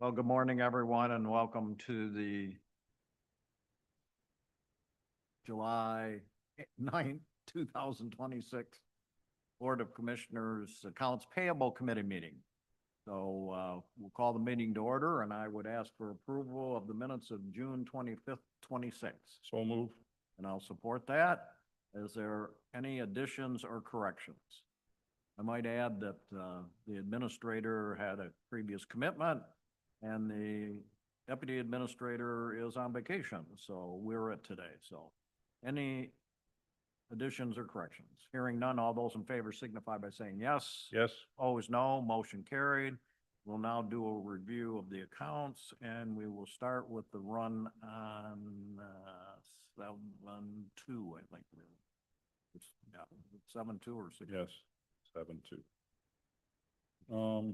Well, good morning, everyone, and welcome to the July 9th, 2026 Board of Commissioners Accounts Payable Committee meeting. So we'll call the meeting to order, and I would ask for approval of the minutes of June 25th, 26. So move. And I'll support that. Is there any additions or corrections? I might add that the administrator had a previous commitment and the deputy administrator is on vacation, so we're it today. So any additions or corrections? Hearing none, all those in favor signify by saying yes. Yes. Opposed, no. Motion carried. We'll now do a review of the accounts, and we will start with the run on 7-2, I think. Yeah, 7-2 or 6. Yes. 7-2.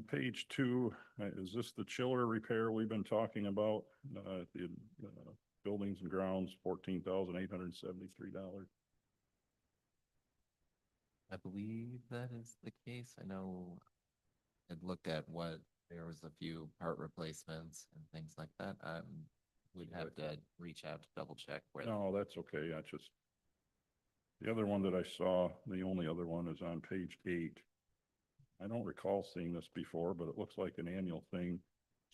Page 2, is this the chiller repair we've been talking about? The buildings and grounds, $14,873. I believe that is the case. I know I looked at what there was a few part replacements and things like that. We'd have to reach out to double check where. No, that's okay. I just, the other one that I saw, the only other one is on page 8. I don't recall seeing this before, but it looks like an annual thing.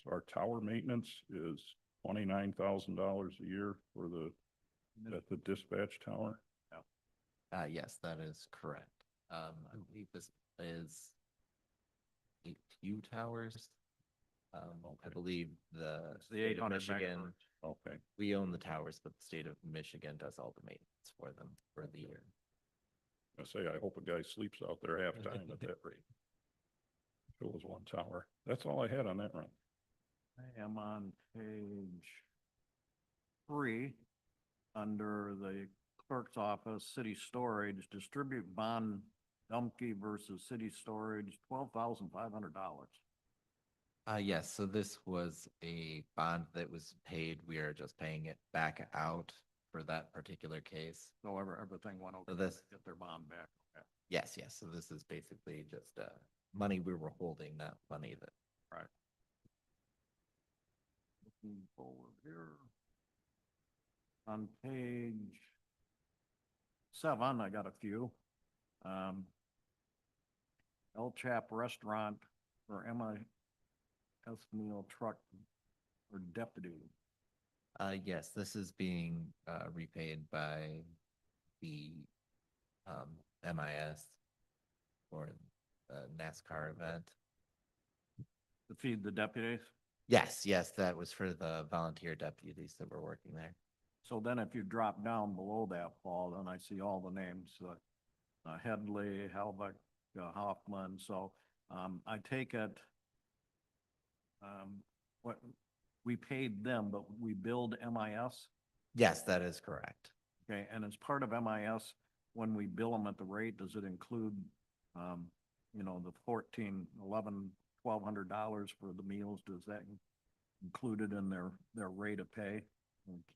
So our tower maintenance is $29,000 a year for at the dispatch tower. Yes, that is correct. I believe this is 8 towers. I believe It's the 800 Michigan, Okay. we own the towers, but the state of Michigan does all the maintenance for them for the year. I say, I hope a guy sleeps out there halftime at that rate. If it was one tower. That's all I had on that run. I am on page 3, under the clerk's office, city storage, distribute bond Dumpke versus city storage, $12,500. Yes, so this was a bond that was paid. We are just paying it back out for that particular case. So everything went okay. So this, Get their bond back. Okay. yes. So this is basically just money we were holding, not money that. Right. Looking forward here. On page 7, I got a few. El Chap Restaurant for MIS meal truck or deputy. Yes, this is being repaid by the MIS for the NASCAR event. To feed the deputies. Yes, that was for the volunteer deputies that were working there. So then if you drop down below that, Paul, then I see all the names, Headley, Helbeck, Hoffman. So I take it, what we paid them, but we billed MIS. Yes, that is correct. Okay, and as part of MIS, when we bill them at the rate, does it include, the $1,400, $1,100, $1,200 for the meals? Does that included in their rate of pay?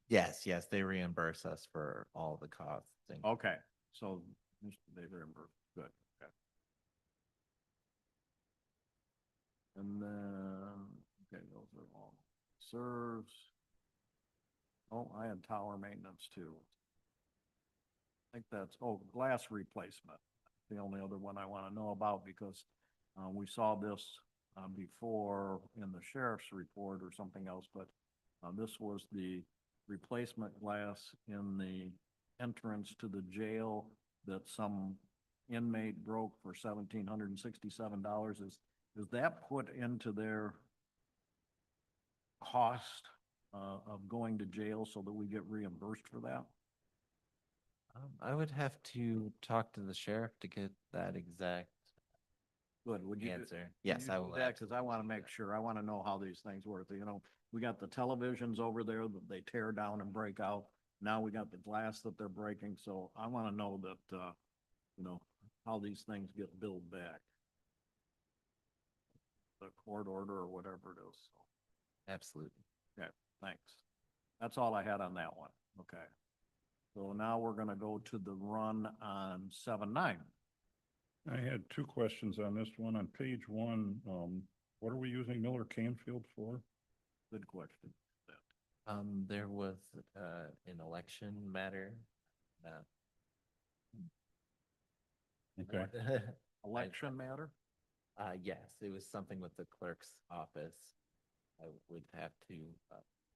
Yes, they reimburse us for all the costs. Okay, so they reimburse. Good. Okay. And then, okay, those are all serves. Oh, I had tower maintenance too. I think that's, glass replacement. The only other one I want to know about, because we saw this before in the sheriff's report or something else, but this was the replacement glass in the entrance to the jail that some inmate broke for $1,767. Is that put into their cost of going to jail so that we get reimbursed for that? I would have to talk to the sheriff to get that exact Good. Would you answer. Yes, I will. Because I want to make sure. I want to know how these things work. We got the televisions over there that they tear down and break out. Now we got the glass that they're breaking. So I want to know that, how these things get billed back. The court order or whatever it is. So. Absolutely. Okay, thanks. That's all I had on that one. Okay. So now we're gonna go to the run on 7-9. I had 2 questions on this one. On page 1, what are we using Miller Canfield for? Good question. There was, an election matter. uh, Okay, Election matter? Yes, it was something with the clerk's office. I would have to,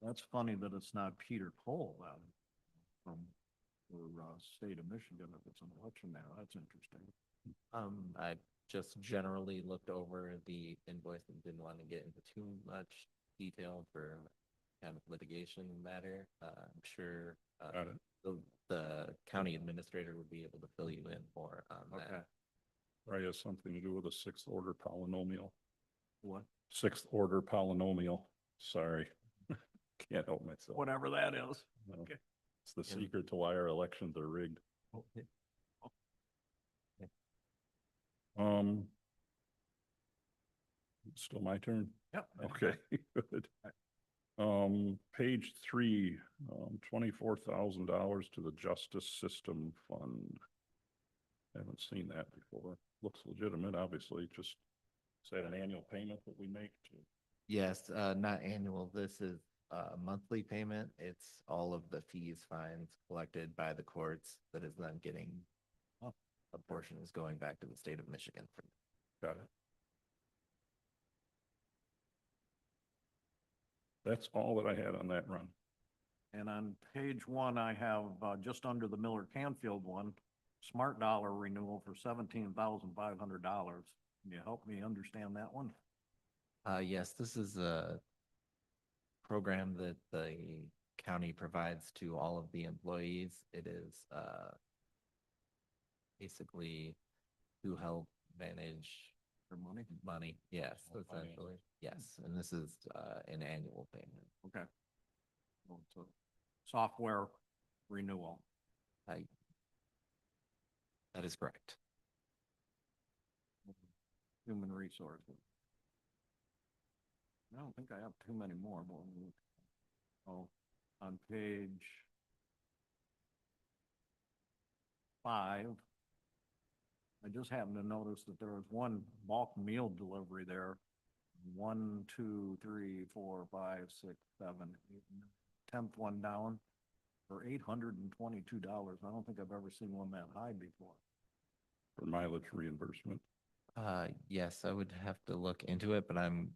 That's funny that it's not Peter Cole, from, state of Michigan, if it's an election matter. That's interesting. I just generally looked over the invoice and didn't want to get into too much detail for kind of litigation matter. I'm sure, got it. the county administrator would be able to fill you in more on Okay. that. Probably has something to do with a sixth order polynomial. What? Sixth order polynomial. Sorry. Can't help myself. Whatever that is. No. Okay. It's the Yeah. secret to why our elections are rigged. Um. Still my turn? Yep. Okay, good. Page 3, $24,000 to the Justice System Fund. Haven't seen that before. Looks legitimate, obviously, just, is that an annual payment that we make to? Yes, not annual. This is a monthly payment. It's all of the fees, fines collected by the courts that is then getting, Oh. a portion is going back to the state of Michigan for. Got it. That's all that I had on that run. And on page 1, I have, just under the Miller Canfield one, Smart Dollar renewal for $17,500. Can you help me understand that one? Yes, this is a program that the county provides to all of the employees. It is, basically to help manage For money? money. Yes, Oh, finance. essentially. Yes, and this is, an annual payment. Okay. Well, it's a software renewal. I, that is correct. Human resources. I don't think I have too many more. Oh, on page 5, I just happened to notice that there was one bulk meal delivery there. 1, 2, 3, 4, 5, 6, 7, 8, 10th one down for $822. I don't think I've ever seen one that high before. For mileage reimbursement. Yes, I would have to look into it, but I'm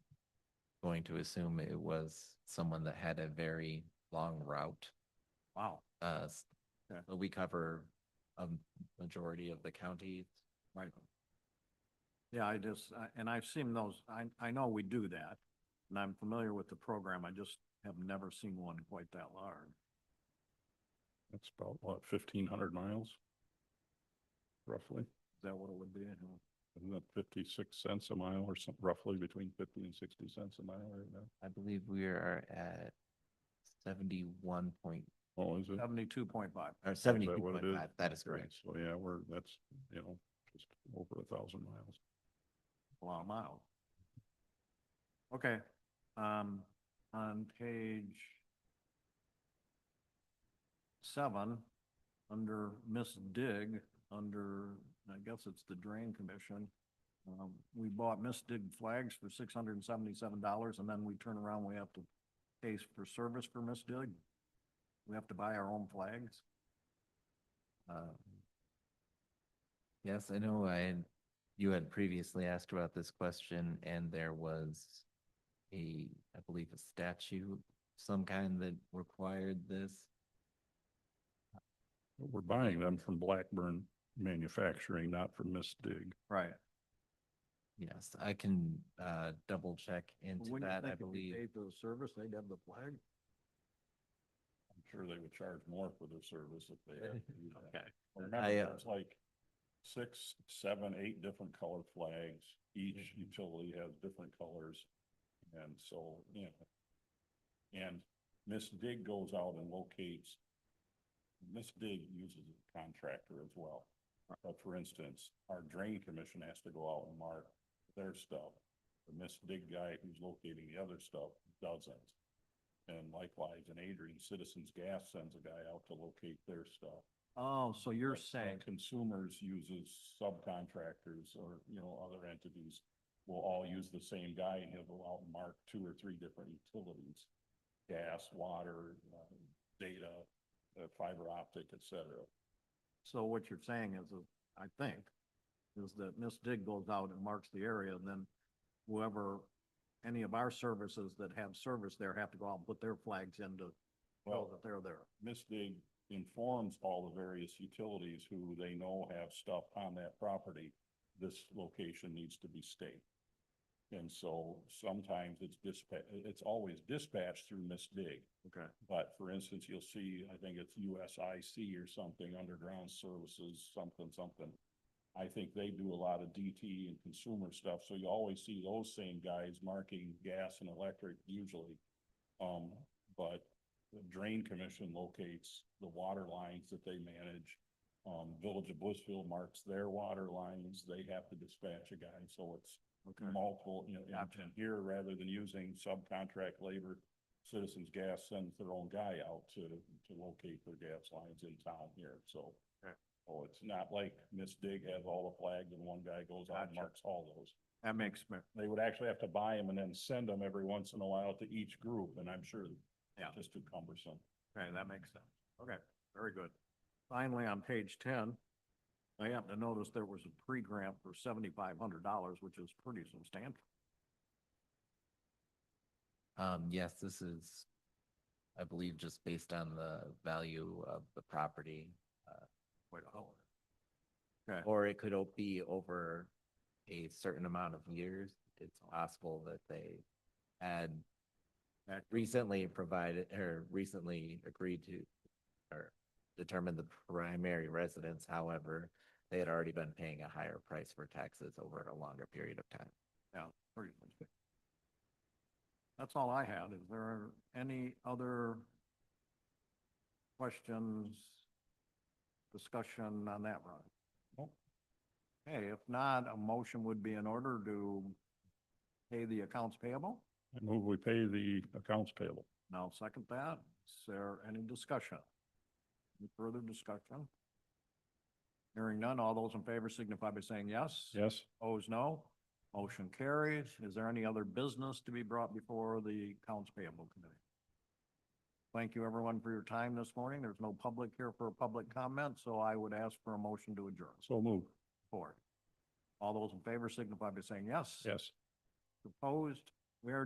going to assume it was someone that had a very long route. Wow. Okay. So we cover a majority of the counties. Right. Yeah, and I've seen those, I know we do that, and I'm familiar with the program, I just have never seen one quite that large. That's about, what, 1,500 miles? Roughly. Is that what it would be? Isn't that 56 cents a mile or something, roughly between 50 and 60 cents a mile right now? I believe we are at 71 point, Oh, is it? 72.5. or Is that what it 72.5. That is Okay, correct. So yeah, that's, just over 1,000 miles. A lot of miles. Okay, on page 7, under Miss Dig, I guess it's the Drain Commission, we bought Miss Dig flags for $677, and then we turn around, we have to pay for service for Miss Dig. We have to buy our own flags. Yes, I know you had previously asked about this question, and there was I believe a statute, some kind that required this. We're buying them from Blackburn Manufacturing, not from Miss Dig. Right. Yes, I can, double check into Wouldn't you that, I think if you believe. paid for the service, they'd have the flag? I'm sure they would charge more for their service if they had to do that. Okay. Remember, I, there's like 6, 7, 8 different color flags. Each utility has different colors. And so, and Miss Dig goes out and locates. Miss Dig uses a contractor as well. But for instance, our drain commission has to go out and mark their stuff. The Miss Dig guy who's locating the other stuff doesn't. And likewise, in Adrian, Citizens Gas sends a guy out to locate their stuff. Oh, so you're But, saying, consumers uses subcontractors or, other entities will all use the same guy and he'll go out and mark 2 or 3 different utilities. Gas, water, data, fiber optic, et cetera. So what you're saying is, I think, is that Miss Dig goes out and marks the area, and then whoever, any of our services that have service there have to go out and put their flags in to know that they're there. Miss Dig informs all the various utilities who they know have stuff on that property. This location needs to be staked. And so sometimes it's always dispatched through Miss Dig. Okay. But for instance, you'll see, I think it's USIC or something, Underground Services, something. I think they do a lot of DT and consumer stuff, so you always see those same guys marking gas and electric usually. But the Drain Commission locates the water lines that they manage. Village of Blissville marks their water lines, they have to dispatch a guy, so it's Okay. multiple, Gotcha. and here, rather than using subcontract labor, Citizens Gas sends their own guy out to locate their gas lines in town here, so. Okay. Oh, it's not like Miss Dig has all the flags and one guy goes out and Gotcha. marks all those. That makes me, They would actually have to buy them and then send them every once in a while to each group, and I'm sure Yeah. it's just too cumbersome. okay, that makes sense. Okay, very good. Finally, on page 10, I happen to notice there was a pre-grant for $7,500, which is pretty substantial. Yes, this is, I believe, just based on the value of the property. Wait, oh. Okay, Or it could be over a certain amount of years. It's possible that they had recently provided, or recently agreed to, or determined the primary residence. However, they had already been paying a higher price for taxes over a longer period of time. yeah, pretty much. That's all I had. Is there any other questions, discussion on that one? Nope. Okay, if not, a motion would be in order to pay the accounts payable. I move we pay the accounts payable. Now, second that. Is there any discussion? Any further discussion? Hearing none, all those in favor signify by saying yes. Yes? Opposed, no. Motion carries. Is there any other business to be brought before the accounts payable committee? Thank you, everyone, for your time this morning. There's no public here for a public comment, so I would ask for a motion to adjourn. So move. Support. All those in favor signify by saying yes. Yes. Opposed, we are